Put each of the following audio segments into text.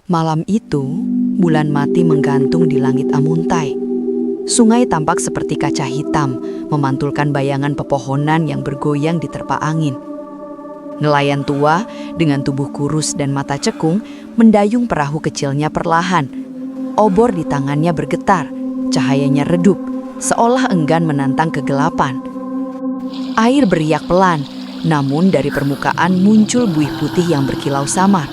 Malam itu, bulan mati menggantung di langit Amuntai. Sungai tampak seperti kaca hitam, memantulkan bayangan pepohonan yang bergoyang diterpa angin. Nelayan tua dengan tubuh kurus dan mata cekung mendayung perahu kecilnya perlahan. Obor di tangannya bergetar, cahayanya redup, seolah enggan menantang kegelapan. Air beriak pelan, namun dari permukaan muncul buih putih yang berkilau samar.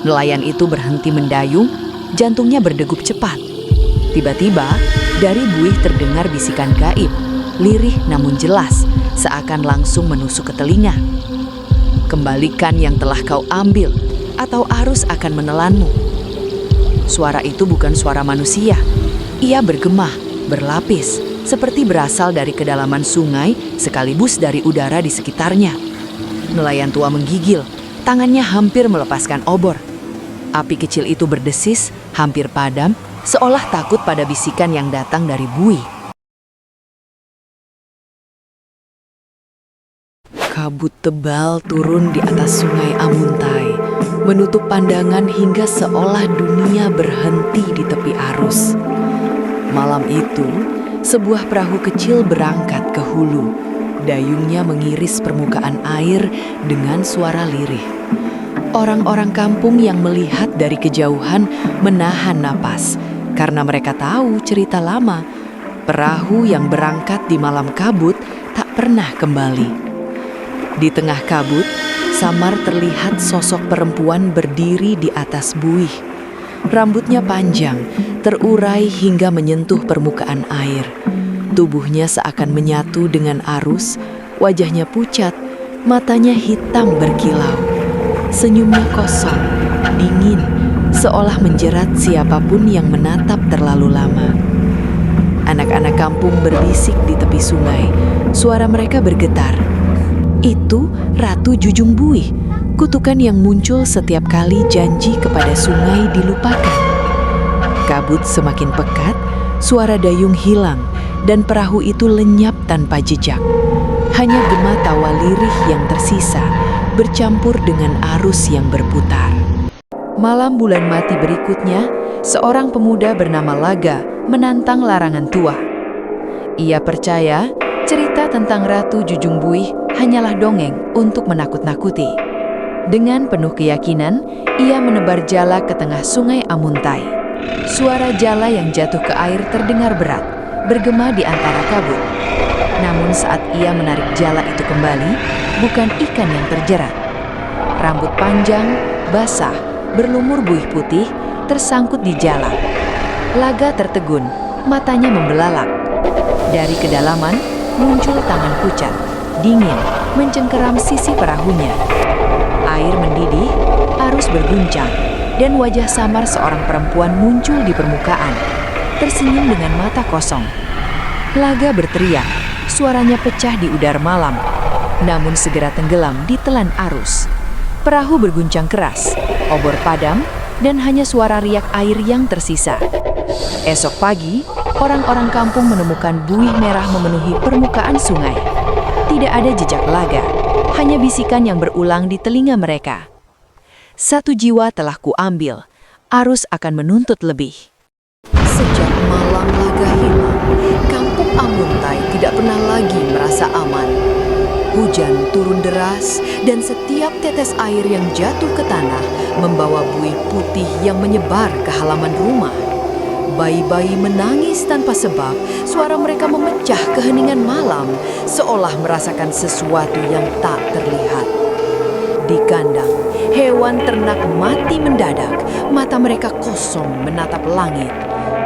Nelayan itu berhenti mendayung, jantungnya berdegup cepat. Tiba-tiba, dari buih terdengar bisikan gaib, lirih namun jelas, seakan langsung menusuk ke telinga. Kembalikan yang telah kau ambil, atau arus akan menelanmu. Suara itu bukan suara manusia. Ia bergema, berlapis, seperti berasal dari kedalaman sungai sekaligus dari udara di sekitarnya. Nelayan tua menggigil, tangannya hampir melepaskan obor. Api kecil itu berdesis, hampir padam, seolah takut pada bisikan yang datang dari buih. Kabut tebal turun di atas sungai Amuntai, menutup pandangan hingga seolah dunia berhenti di tepi arus. Malam itu, sebuah perahu kecil berangkat ke hulu. Dayungnya mengiris permukaan air dengan suara lirih. Orang-orang kampung yang melihat dari kejauhan menahan napas karena mereka tahu cerita lama. Perahu yang berangkat di malam kabut tak pernah kembali. Di tengah kabut, samar terlihat sosok perempuan berdiri di atas buih. Rambutnya panjang, terurai hingga menyentuh permukaan air. Tubuhnya seakan menyatu dengan arus, wajahnya pucat, matanya hitam berkilau. Senyumnya kosong, dingin, seolah menjerat siapapun yang menatap terlalu lama. Anak-anak kampung berbisik di tepi sungai, suara mereka bergetar. Itu Ratu Jujung Buih, kutukan yang muncul setiap kali janji kepada sungai dilupakan. Kabut semakin pekat, suara dayung hilang, dan perahu itu lenyap tanpa jejak. Hanya gema tawa lirih yang tersisa, bercampur dengan arus yang berputar. Malam bulan mati berikutnya, seorang pemuda bernama Laga menantang larangan tua. Ia percaya cerita tentang Ratu Jujung Buih hanyalah dongeng untuk menakut-nakuti. Dengan penuh keyakinan, ia menebar jala ke tengah sungai Amuntai. Suara jala yang jatuh ke air terdengar berat, bergema di antara kabut. Namun saat ia menarik jala itu kembali, bukan ikan yang terjerat. Rambut panjang, basah, berlumur buih putih, tersangkut di jala. Laga tertegun, matanya membelalak. Dari kedalaman, muncul tangan pucat, dingin, mencengkeram sisi perahunya. Air mendidih, arus berguncang, dan wajah samar seorang perempuan muncul di permukaan, tersenyum dengan mata kosong. Laga berteriak, suaranya pecah di udara malam, namun segera tenggelam di telan arus. Perahu berguncang keras, obor padam, dan hanya suara riak air yang tersisa. Esok pagi, orang-orang kampung menemukan buih merah memenuhi permukaan sungai. Tidak ada jejak Laga, hanya bisikan yang berulang di telinga mereka. Satu jiwa telah kuambil, arus akan menuntut lebih. Sejak malam Laga hilang, kampung Amuntai tidak pernah lagi merasa aman. Hujan turun deras dan setiap tetes air yang jatuh ke tanah membawa buih putih yang menyebar ke halaman rumah. Bayi-bayi menangis tanpa sebab, suara mereka memecah keheningan malam, seolah merasakan sesuatu yang tak terlihat. Di kandang, hewan ternak mati mendadak, mata mereka kosong menatap langit.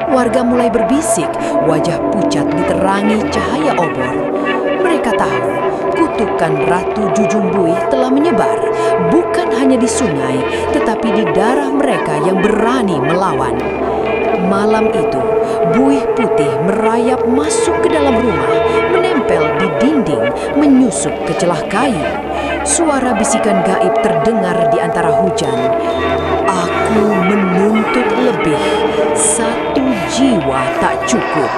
Warga mulai berbisik, wajah pucat diterangi cahaya obor. Mereka tahu, kutukan Ratu Jujung Buih telah menyebar, bukan hanya di sungai, tetapi di darah mereka yang berani melawan. Malam itu, buih putih merayap masuk ke dalam rumah, menempel di dinding, menyusup ke celah kayu. Suara bisikan gaib terdengar di antara hujan. Aku menuntut lebih, satu jiwa tak cukup.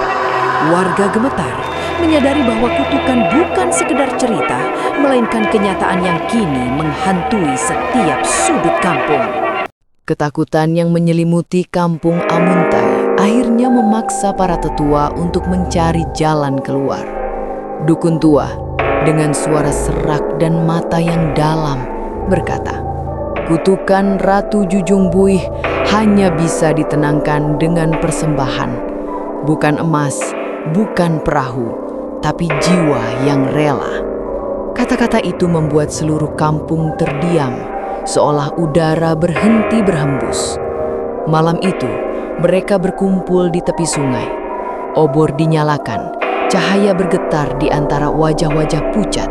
Warga gemetar, menyadari bahwa kutukan bukan sekedar cerita, melainkan kenyataan yang kini menghantui setiap sudut kampung. Ketakutan yang menyelimuti kampung Amuntai akhirnya memaksa para tetua untuk mencari jalan keluar. Dukun tua dengan suara serak dan mata yang dalam berkata, "Kutukan Ratu Jujung Buih hanya bisa ditenangkan dengan persembahan. Bukan emas, bukan perahu, tapi jiwa yang rela." Kata-kata itu membuat seluruh kampung terdiam, seolah udara berhenti berhembus. Malam itu, mereka berkumpul di tepi sungai. Obor dinyalakan, cahaya bergetar di antara wajah-wajah pucat.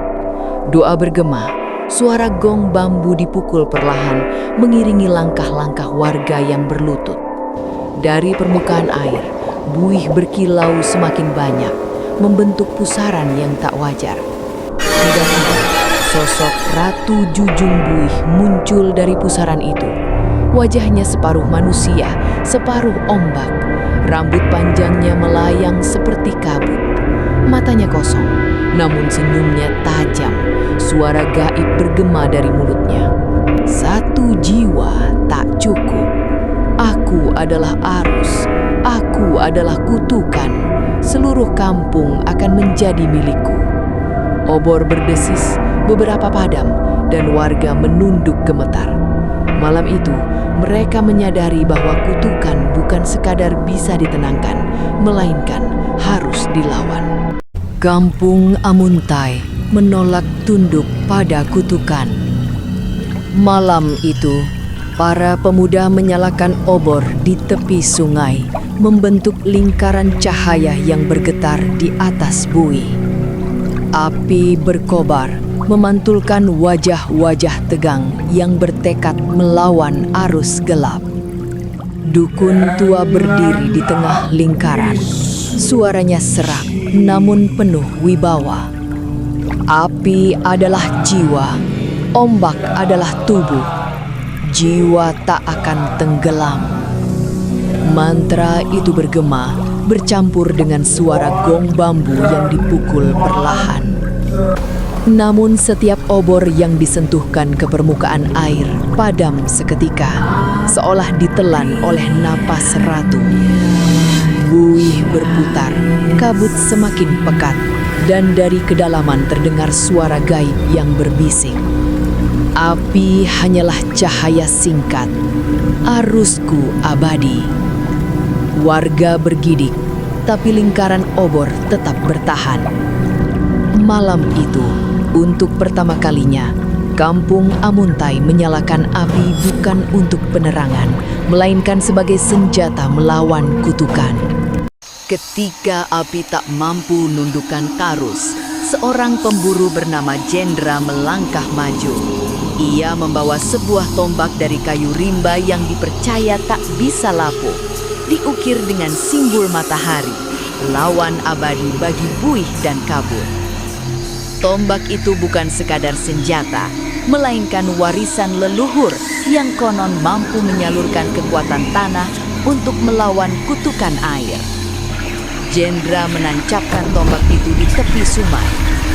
Doa bergema, suara gong bambu dipukul perlahan mengiringi langkah-langkah warga yang berlutut. Dari permukaan air, buih berkilau semakin banyak, membentuk pusaran yang tak wajar. Tiba-tiba, sosok Ratu Jujung Buih muncul dari pusaran itu. Wajahnya separuh manusia, separuh ombak. Rambut panjangnya melayang seperti kabut. Matanya kosong, namun senyumnya tajam. Suara gaib bergema dari mulutnya. "Satu jiwa tak cukup. Aku adalah arus. Aku adalah kutukan. Seluruh kampung akan menjadi milikku." Obor berdesis, beberapa padam, dan warga menunduk gemetar. Malam itu, mereka menyadari bahwa kutukan bukan sekadar bisa ditenangkan, melainkan harus dilawan. Kampung Amuntai menolak tunduk pada kutukan. Malam itu, para pemuda menyalakan obor di tepi sungai, membentuk lingkaran cahaya yang bergetar di atas buih. Api berkobar, memantulkan wajah-wajah tegang yang bertekad melawan arus gelap. Dukun tua berdiri di tengah lingkaran. Suaranya serak, namun penuh wibawa. "Api adalah jiwa, ombak adalah tubuh. Jiwa tak akan tenggelam." Mantra itu bergema, bercampur dengan suara gong bambu yang dipukul perlahan. Namun setiap obor yang disentuhkan ke permukaan air padam seketika, seolah ditelan oleh napas ratu. Buih berputar, kabut semakin pekat, dan dari kedalaman terdengar suara gaib yang berbisik. "Api hanyalah cahaya singkat, arusku abadi." Warga bergidik, tapi lingkaran obor tetap bertahan. Malam itu, untuk pertama kalinya, kampung Amuntai menyalakan api bukan untuk penerangan, melainkan sebagai senjata melawan kutukan. Ketika api tak mampu nundukkan Karus, seorang pemburu bernama Jendra melangkah maju. Ia membawa sebuah tombak dari kayu rimba yang dipercaya tak bisa lapuk, diukir dengan simbol matahari, lawan abadi bagi buih dan kabut. Tombak itu bukan sekadar senjata, melainkan warisan leluhur yang konon mampu menyalurkan kekuatan tanah untuk melawan kutukan air. Jendra menancapkan tombak itu di tepi sungai.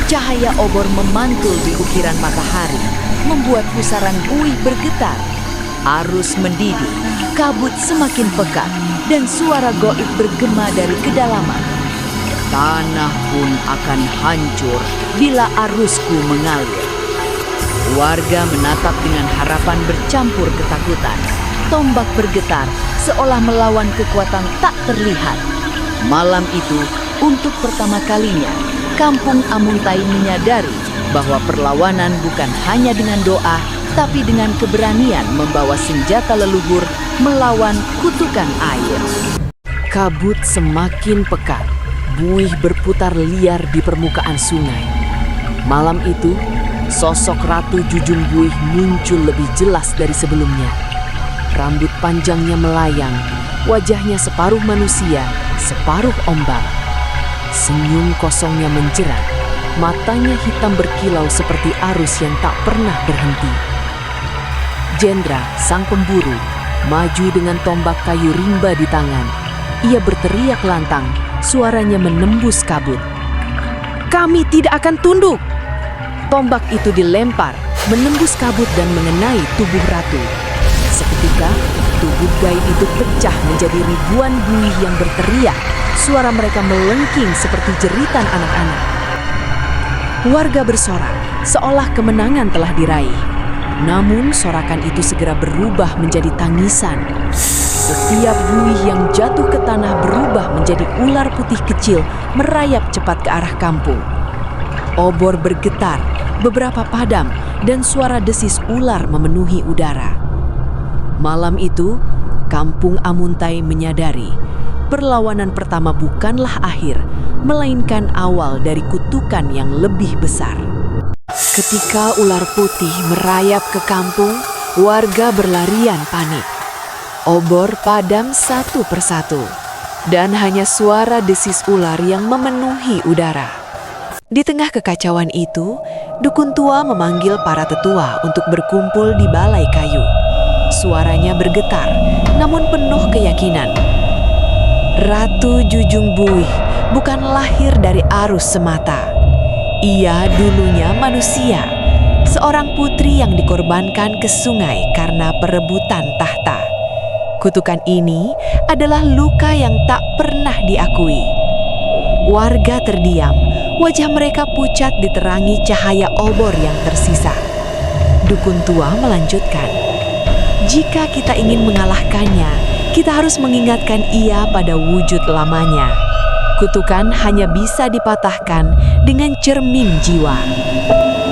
Cahaya obor memantul di ukiran matahari, membuat pusaran buih bergetar. Arus mendidih, kabut semakin pekat, dan suara goib bergema dari kedalaman. "Tanah pun akan hancur bila arusku mengalir." Warga menatap dengan harapan bercampur ketakutan. Tombak bergetar, seolah melawan kekuatan tak terlihat. Malam itu, untuk pertama kalinya, kampung Amuntai menyadari bahwa perlawanan bukan hanya dengan doa, tapi dengan keberanian membawa senjata leluhur melawan kutukan air. Kabut semakin pekat, buih berputar liar di permukaan sungai. Malam itu, sosok Ratu Jujung Buih muncul lebih jelas dari sebelumnya. Rambut panjangnya melayang, wajahnya separuh manusia, separuh ombak. Senyum kosongnya menjerat, matanya hitam berkilau seperti arus yang tak pernah berhenti. Jendra, sang pemburu, maju dengan tombak kayu rimba di tangan. Ia berteriak lantang, suaranya menembus kabut. "Kami tidak akan tunduk!" Tombak itu dilempar, menembus kabut dan mengenai tubuh ratu. Seketika terbuka, tubuh gaib itu pecah menjadi ribuan buih yang berteriak. Suara mereka melengking seperti jeritan anak-anak. Warga bersorak, seolah kemenangan telah diraih. Namun sorakan itu segera berubah menjadi tangisan. Setiap buih yang jatuh ke tanah berubah menjadi ular putih kecil merayap cepat ke arah kampung. Obor bergetar, beberapa padam, dan suara desis ular memenuhi udara. Malam itu, kampung Amuntai menyadari perlawanan pertama bukanlah akhir, melainkan awal dari kutukan yang lebih besar. Ketika ular putih merayap ke kampung, warga berlarian panik. Obor padam satu persatu, dan hanya suara desis ular yang memenuhi udara. Di tengah kekacauan itu, dukun tua memanggil para tetua untuk berkumpul di balai kayu. Suaranya bergetar, namun penuh keyakinan. Ratu Jujung Buih bukan lahir dari arus semata. Ia dulunya manusia, seorang putri yang dikorbankan ke sungai karena perebutan tahta. Kutukan ini adalah luka yang tak pernah diakui. Warga terdiam, wajah mereka pucat diterangi cahaya obor yang tersisa. Dukun tua melanjutkan, jika kita ingin mengalahkannya, kita harus mengingatkan ia pada wujud lamanya. Kutukan hanya bisa dipatahkan dengan cermin jiwa.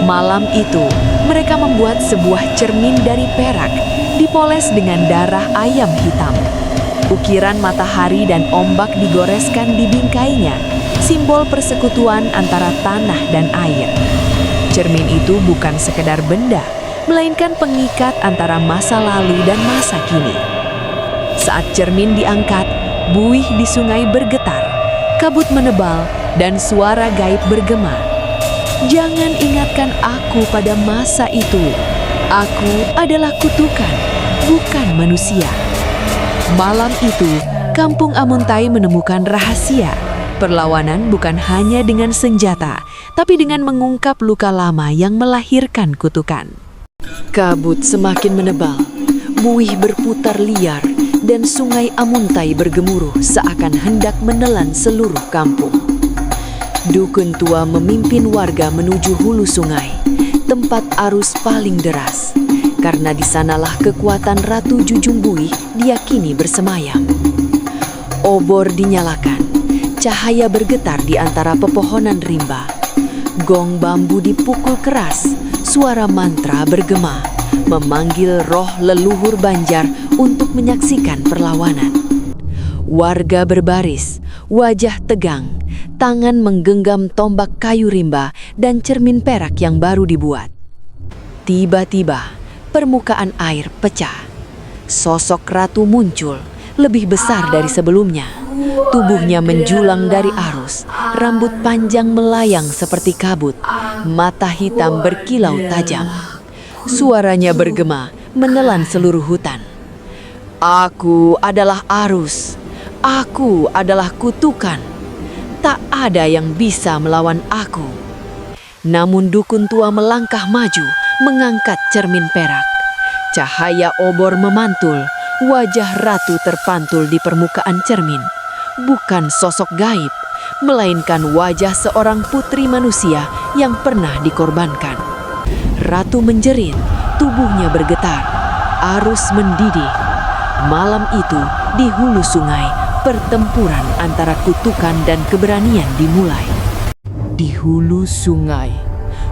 Malam itu, mereka membuat sebuah cermin dari perak, dipoles dengan darah ayam hitam. Ukiran matahari dan ombak digoreskan di bingkainya, simbol persekutuan antara tanah dan air. Cermin itu bukan sekedar benda, melainkan pengikat antara masa lalu dan masa kini. Saat cermin diangkat, buih di sungai bergetar, kabut menebal, dan suara gaib bergema. Jangan ingatkan aku pada masa itu. Aku adalah kutukan, bukan manusia. Malam itu, kampung Amuntai menemukan rahasia. Perlawanan bukan hanya dengan senjata, tapi dengan mengungkap luka lama yang melahirkan kutukan. Kabut semakin menebal, buih berputar liar, dan sungai Amuntai bergemuruh seakan hendak menelan seluruh kampung. Dukun tua memimpin warga menuju hulu sungai, tempat arus paling deras, karena di sanalah kekuatan Ratu Jujung Buih diyakini bersemayam. Obor dinyalakan, cahaya bergetar di antara pepohonan rimba. Gong bambu dipukul keras, suara mantra bergema, memanggil roh leluhur Banjar untuk menyaksikan perlawanan. Warga berbaris, wajah tegang, tangan menggenggam tombak kayu rimba dan cermin perak yang baru dibuat. Tiba-tiba, permukaan air pecah. Sosok ratu muncul, lebih besar dari sebelumnya. Tubuhnya menjulang dari arus, rambut panjang melayang seperti kabut, mata hitam berkilau tajam. Suaranya bergema, menelan seluruh hutan. Aku adalah arus, aku adalah kutukan. Tak ada yang bisa melawan aku. Namun dukun tua melangkah maju, mengangkat cermin perak. Cahaya obor memantul, wajah ratu terpantul di permukaan cermin. Bukan sosok gaib, melainkan wajah seorang putri manusia yang pernah dikorbankan. Ratu menjerit, tubuhnya bergetar, arus mendidih. Malam itu, di hulu sungai, pertempuran antara kutukan dan keberanian dimulai. Di hulu sungai,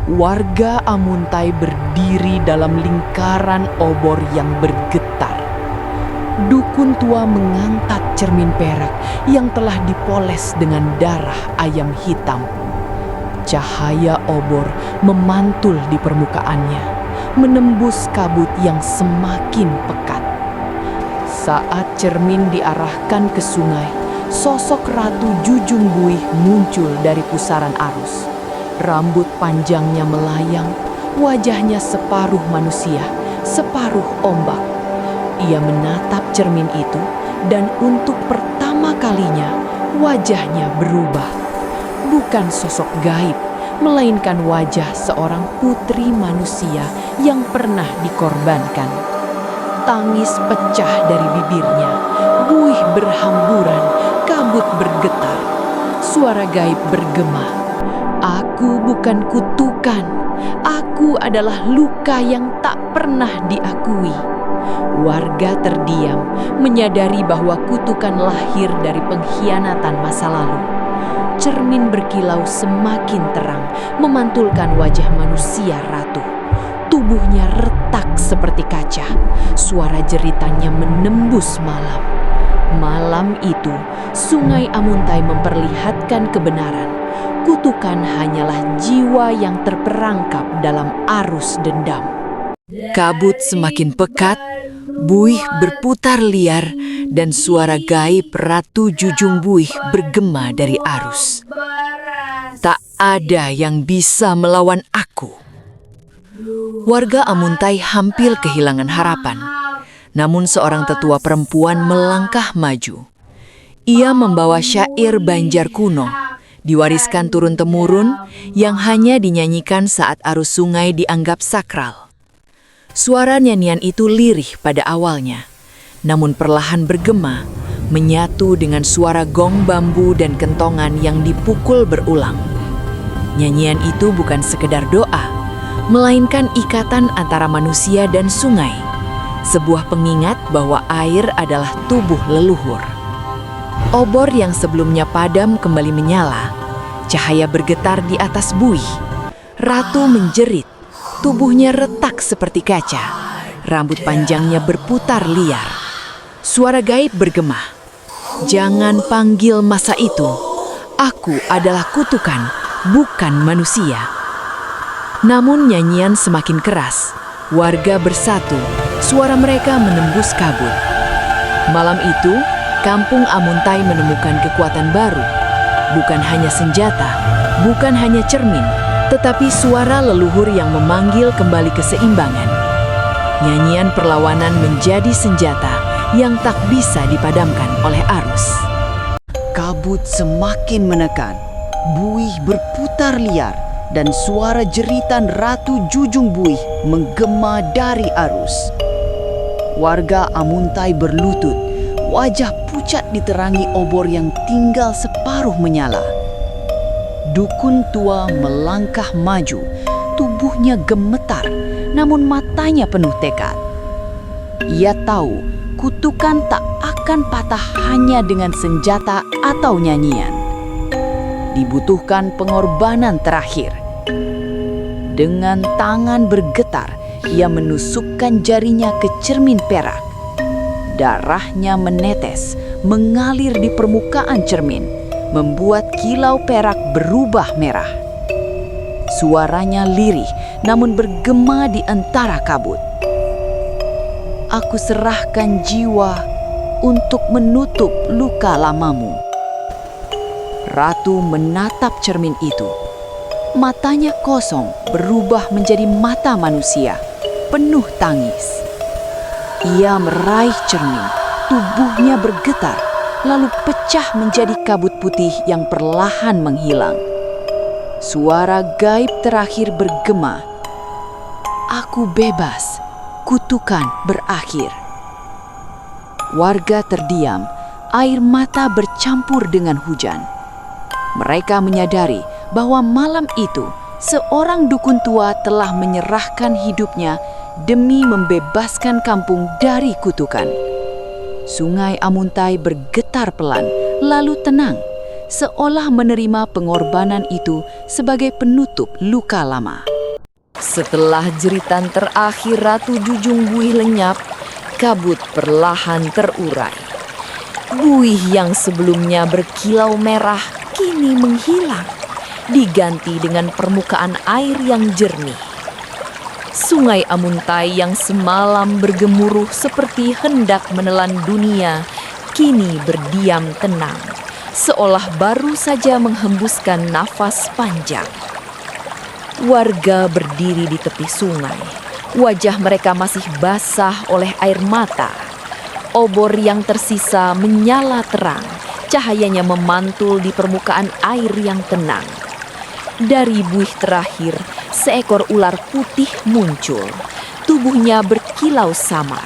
warga Amuntai berdiri dalam lingkaran obor yang bergetar. Dukun tua mengangkat cermin perak yang telah dipoles dengan darah ayam hitam. Cahaya obor memantul di permukaannya, menembus kabut yang semakin pekat. Saat cermin diarahkan ke sungai, sosok Ratu Jujung Buih muncul dari pusaran arus. Rambut panjangnya melayang, wajahnya separuh manusia, separuh ombak. Ia menatap cermin itu, dan untuk pertama kalinya wajahnya berubah. Bukan sosok gaib, melainkan wajah seorang putri manusia yang pernah dikorbankan. tangis pecah dari bibirnya. Buih berhamburan, kabut bergetar. Suara gaib bergema. Aku bukan kutukan. Aku adalah luka yang tak pernah diakui. Warga terdiam, menyadari bahwa kutukan lahir dari pengkhianatan masa lalu. Cermin berkilau semakin terang, memantulkan wajah manusia ratu. Tubuhnya retak seperti kaca. Suara jeritannya menembus malam. Malam itu, Sungai Amuntai memperlihatkan kebenaran. Kutukan hanyalah jiwa yang terperangkap dalam arus dendam. Kabut semakin pekat, buih berputar liar, dan suara gaib Ratu Jujung Buih bergema dari arus. Tak ada yang bisa melawan aku. Warga Amuntai hampir kehilangan harapan. Namun seorang tetua perempuan melangkah maju. Ia membawa syair Banjar kuno, diwariskan turun-temurun, yang hanya dinyanyikan saat arus sungai dianggap sakral. Suara nyanyian itu lirih pada awalnya, namun perlahan bergema, menyatu dengan suara gong bambu dan kentongan yang dipukul berulang. Nyanyian itu bukan sekedar doa, melainkan ikatan antara manusia dan sungai, sebuah pengingat bahwa air adalah tubuh leluhur. Obor yang sebelumnya padam kembali menyala, cahaya bergetar di atas buih. Ratu menjerit, tubuhnya retak seperti kaca, rambut panjangnya berputar liar. Suara gaib bergema, "Jangan panggil masa itu, aku adalah kutukan, bukan manusia." Namun nyanyian semakin keras, warga bersatu, suara mereka menembus kabut. Malam itu, Kampung Amuntai menemukan kekuatan baru. Bukan hanya senjata, bukan hanya cermin, tetapi suara leluhur yang memanggil kembali keseimbangan. Nyanyian perlawanan menjadi senjata yang tak bisa dipadamkan oleh arus. Kabut semakin menekan, buih berputar liar, dan suara jeritan Ratu Jujung Buih menggema dari arus. Warga Amuntai berlutut, wajah pucat diterangi obor yang tinggal separuh menyala. Dukun tua melangkah maju, tubuhnya gemetar, namun matanya penuh tekad. Ia tahu kutukan tak akan patah hanya dengan senjata atau nyanyian. Dibutuhkan pengorbanan terakhir. Dengan tangan bergetar, ia menusukkan jarinya ke cermin perak. Darahnya menetes, mengalir di permukaan cermin, membuat kilau perak berubah merah. Suaranya lirih, namun bergema di antara kabut. Aku serahkan jiwa untuk menutup luka lamamu. Ratu menatap cermin itu. Matanya kosong, berubah menjadi mata manusia, penuh tangis. Ia meraih cermin, tubuhnya bergetar, lalu pecah menjadi kabut putih yang perlahan menghilang. Suara gaib terakhir bergema, "Aku bebas, kutukan berakhir." Warga terdiam, air mata bercampur dengan hujan. Mereka menyadari bahwa malam itu seorang dukun tua telah menyerahkan hidupnya demi membebaskan kampung dari kutukan. Sungai Amuntai bergetar pelan, lalu tenang, seolah menerima pengorbanan itu sebagai penutup luka lama. Setelah jeritan terakhir Ratu Jujung Buih lenyap, kabut perlahan terurai. Buih yang sebelumnya berkilau merah kini menghilang, diganti dengan permukaan air yang jernih. Sungai Amuntai yang semalam bergemuruh seperti hendak menelan dunia, kini berdiam tenang, seolah baru saja menghembuskan nafas panjang. Warga berdiri di tepi sungai, wajah mereka masih basah oleh air mata. Obor yang tersisa menyala terang, cahayanya memantul di permukaan air yang tenang. Dari buih terakhir, seekor ular putih muncul. Tubuhnya berkilau samar.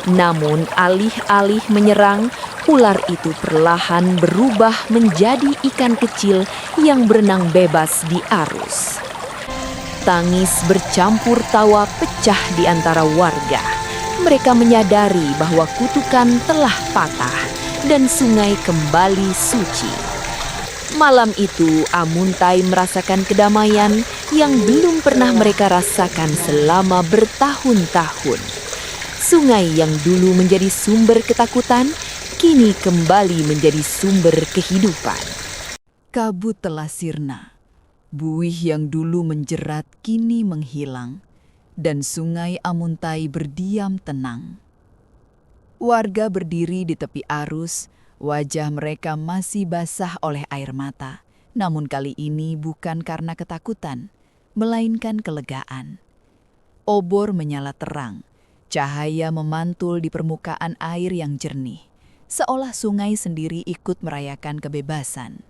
Namun alih-alih menyerang, ular itu perlahan berubah menjadi ikan kecil yang berenang bebas di arus. Tangis bercampur tawa pecah di antara warga. Mereka menyadari bahwa kutukan telah patah dan sungai kembali suci. Malam itu, Amuntai merasakan kedamaian yang belum pernah mereka rasakan selama bertahun-tahun. Sungai yang dulu menjadi sumber ketakutan, kini kembali menjadi sumber kehidupan. Kabut telah sirna. Buih yang dulu menjerat kini menghilang, dan sungai Amuntai berdiam tenang. Warga berdiri di tepi arus, wajah mereka masih basah oleh air mata. Namun kali ini bukan karena ketakutan, melainkan kelegaan. Obor menyala terang, cahaya memantul di permukaan air yang jernih, seolah sungai sendiri ikut merayakan kebebasan.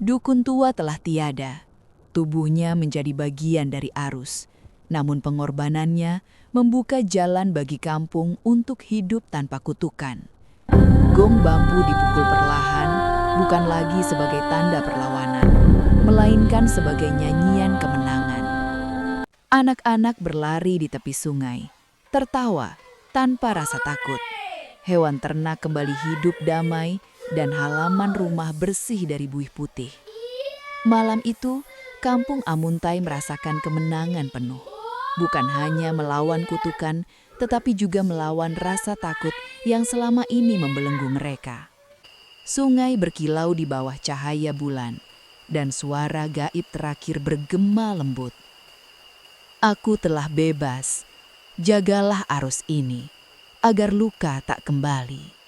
Dukun tua telah tiada, tubuhnya menjadi bagian dari arus, namun pengorbanannya membuka jalan bagi kampung untuk hidup tanpa kutukan. Gong bambu dipukul perlahan, bukan lagi sebagai tanda perlawanan, melainkan sebagai nyanyian kemenangan. Anak-anak berlari di tepi sungai, tertawa tanpa rasa takut. Hewan ternak kembali hidup damai dan halaman rumah bersih dari buih putih. Malam itu, kampung Amuntai merasakan kemenangan penuh. Bukan hanya melawan kutukan, tetapi juga melawan rasa takut yang selama ini membelenggu mereka. Sungai berkilau di bawah cahaya bulan, dan suara gaib terakhir bergema lembut. Aku telah bebas, jagalah arus ini, agar luka tak kembali.